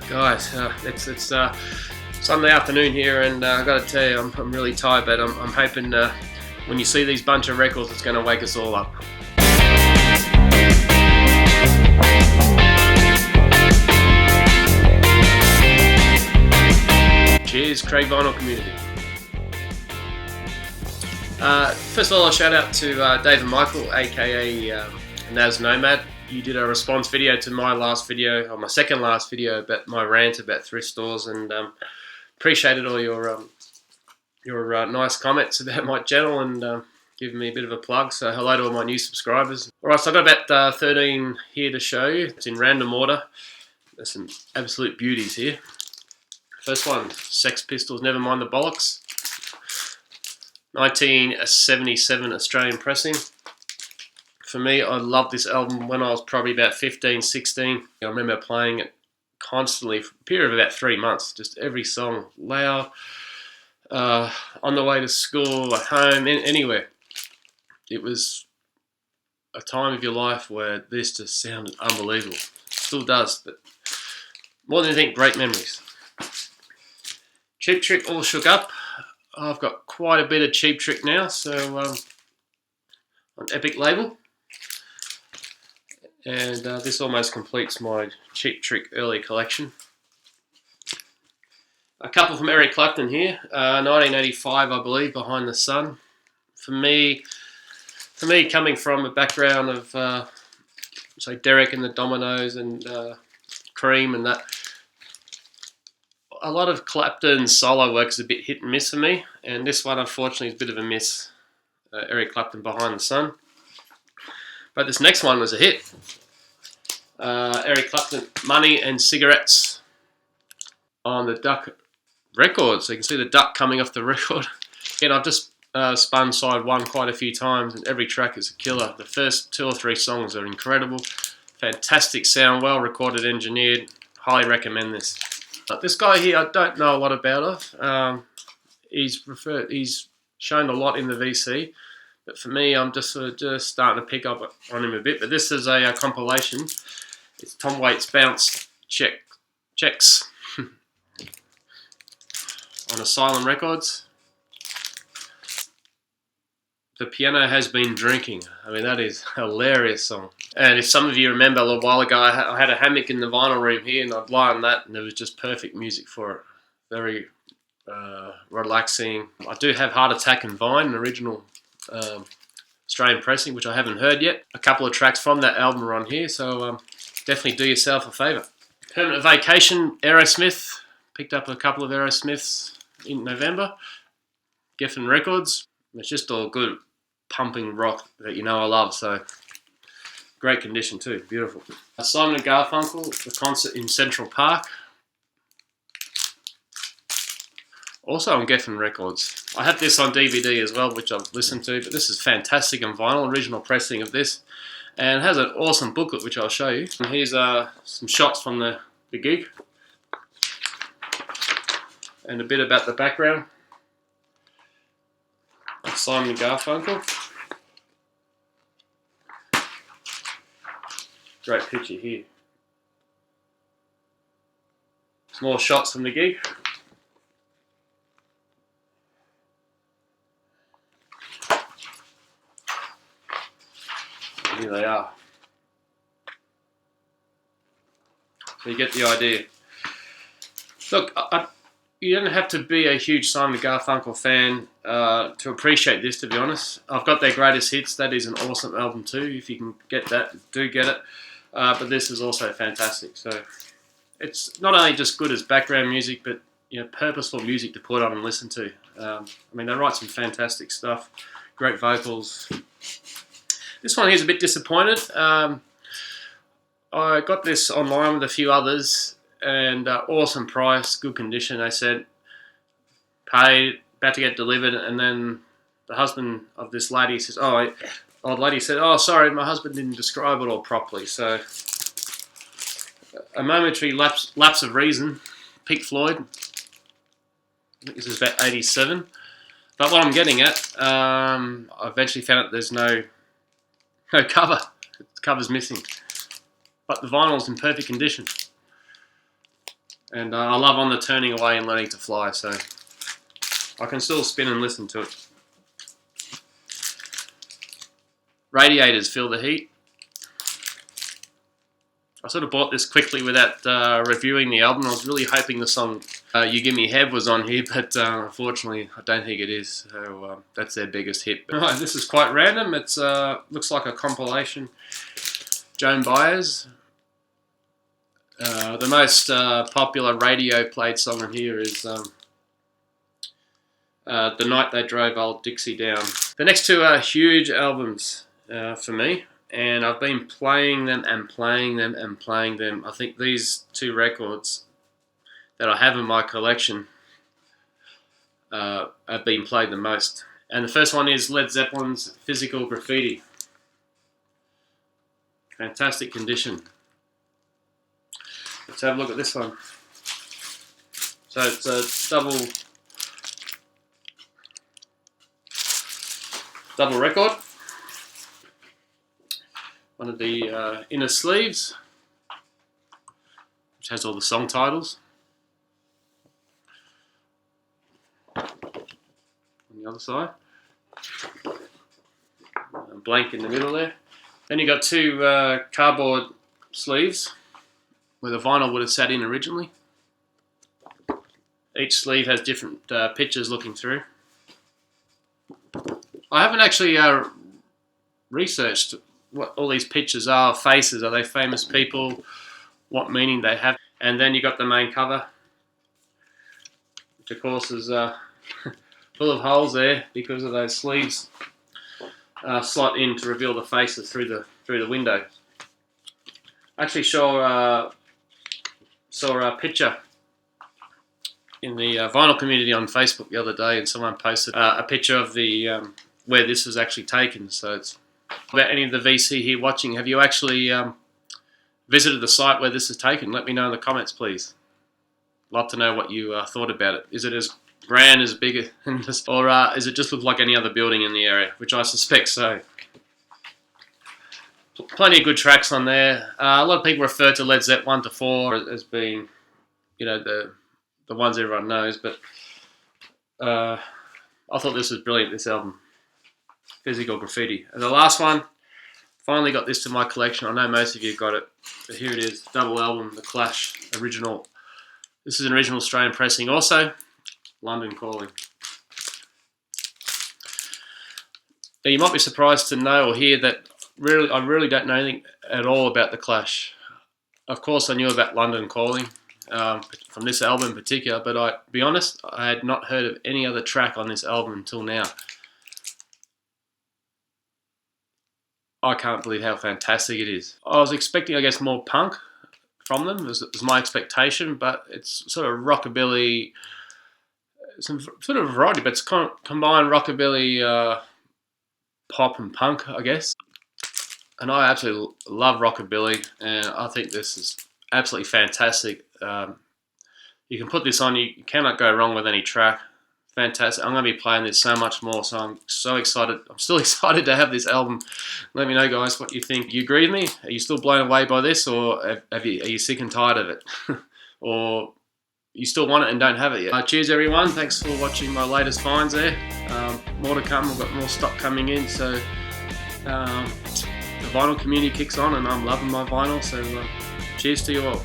Guys, it's Sunday afternoon here, and I got to tell you, I'm really tired, but I'm hoping when you see these bunch of records, it's going to wake us all up. Cheers, Craig Vinyl community. First of all, a shout out to Dave and Michael, aka Naz Nomad. You did a response video to my last video, or my second last video, about my rant about thrift stores, and appreciated all your nice comments about my channel and giving me a bit of a plug. So hello to all my new subscribers. Alright, so I've got about 13 here to show you. It's in random order. There's some absolute beauties here. First one, Sex Pistols, Never Mind the Bollocks. 1977 Australian pressing. For me, I loved this album when I was probably about 15, 16. I remember playing it constantly for a period of about 3 months. Just every song, loud, on the way to school, at home, anywhere. It was a time of your life where this just sounded unbelievable. Still does, but more than you think, great memories. Cheap Trick, All Shook Up. I've got quite a bit of Cheap Trick now, so on Epic label. And this almost completes my Cheap Trick early collection. A couple from Eric Clapton here, 1985 I believe, Behind the Sun. For me coming from a background of say Derek and the Dominoes and Cream and that, a lot of Clapton's solo work is a bit hit and miss for me, and this one unfortunately is a bit of a miss. Eric Clapton, Behind the Sun. But this next one was a hit. Eric Clapton, Money and Cigarettes on the Duck record. So you can see the duck coming off the record. Again, I've just spun side one quite a few times, and every track is a killer. The first 2 or 3 songs are incredible. Fantastic sound, well recorded, engineered. Highly recommend this. This guy here, I don't know a lot about. He's shown a lot in the VC. But for me, I'm just starting to pick up on him a bit. But this is a compilation. It's Tom Waits' Bounce Checks on Asylum Records. The Piano Has Been Drinking. I mean, that is a hilarious song. And if some of you remember, a little while ago, I had a hammock in the vinyl room here, and I'd lie on that, and it was just perfect music for it. Very relaxing. I do have Heart Attack and Vine, an original Australian pressing, which I haven't heard yet. A couple of tracks from that album are on here, so definitely do yourself a favour. Permanent Vacation, Aerosmith. Picked up a couple of Aerosmiths in November. Geffen Records. It's just all good pumping rock that you know I love, so great condition too, beautiful. Simon & Garfunkel, the concert in Central Park. Also on Geffen Records. I have this on DVD as well, which I've listened to, but this is fantastic on vinyl, original pressing of this. And it has an awesome booklet, which I'll show you. And here's some shots from the gig. And a bit about the background. That's Simon & Garfunkel. Great picture here. Some more shots from the gig. Here they are. So you get the idea. Look, you don't have to be a huge Simon & Garfunkel fan to appreciate this, to be honest. I've got their greatest hits. That is an awesome album too. If you can get that, do get it. But this is also fantastic. So it's not only just good as background music, but purposeful music to put on and listen to. I mean, they write some fantastic stuff. Great vocals. This one here's a bit disappointed. I got this online with a few others, and awesome price, good condition. They said paid, about to get delivered, and then the husband of this lady says, old lady said, "Oh, sorry, my husband didn't describe it all properly." So a momentary lapse of reason. Pink Floyd. I think this is about 87. But what I'm getting at, I eventually found out there's no cover. The cover's missing. But the vinyl's in perfect condition. And I love On the Turning Away and Learning to Fly, so I can still spin and listen to it. Radiators Feel the Heat. I sort of bought this quickly without reviewing the album. I was really hoping the song You Give Me Head was on here, but unfortunately I don't think it is. So that's their biggest hit. Right, this is quite random. It's looks like a compilation. Joan Baez. The most popular radio played song on here is The Night They Drove Old Dixie Down. The next two are huge albums for me. And I've been playing them and playing them and playing them. I think these two records that I have in my collection have been played the most. And the first one is Led Zeppelin's Physical Graffiti. Fantastic condition. Let's have a look at this one. So it's a double record. One of the inner sleeves, which has all the song titles. On the other side, blank in the middle there. Then you got two cardboard sleeves where the vinyl would have sat in originally. Each sleeve has different pictures looking through. I haven't actually researched what all these pictures are, faces. Are they famous people? What meaning they have? And then you got the main cover, which of course is full of holes there because of those sleeves slot in to reveal the faces through the window. I actually saw a picture in the vinyl community on Facebook the other day, and someone posted a picture of the where this was actually taken. So it's about any of the VC here watching. Have you actually visited the site where this is taken? Let me know in the comments, please. Love to know what you thought about it. Is it as grand, as big, or is it just look like any other building in the area? Which I suspect so. Plenty of good tracks on there. A lot of people refer to Led Zeppelin 1 to 4 as being, you know, the ones everyone knows, but I thought this was brilliant, this album. Physical Graffiti. And the last one, finally got this to my collection. I know most of you got it, but here it is, double album, The Clash, original. This is an original Australian pressing. Also, London Calling. Now you might be surprised to know or hear that I really don't know anything at all about The Clash. Of course I knew about London Calling from this album in particular, but to be honest, I had not heard of any other track on this album until now. I can't believe how fantastic it is. I was expecting, I guess, more punk from them, was my expectation, but it's sort of rockabilly, some sort of variety, but it's combined rockabilly, pop and punk, I guess. And I absolutely love rockabilly, and I think this is absolutely fantastic. You can put this on, you cannot go wrong with any track. Fantastic. I'm going to be playing this so much more, so I'm so excited. I'm still excited to have this album. Let me know, guys, what you think. You agree with me? Are you still blown away by this, or are you sick and tired of it? Or you still want it and don't have it yet? Cheers, everyone. Thanks for watching my latest finds there. More to come. I've got more stock coming in, so the vinyl community kicks on, and I'm loving my vinyl, so cheers to you all.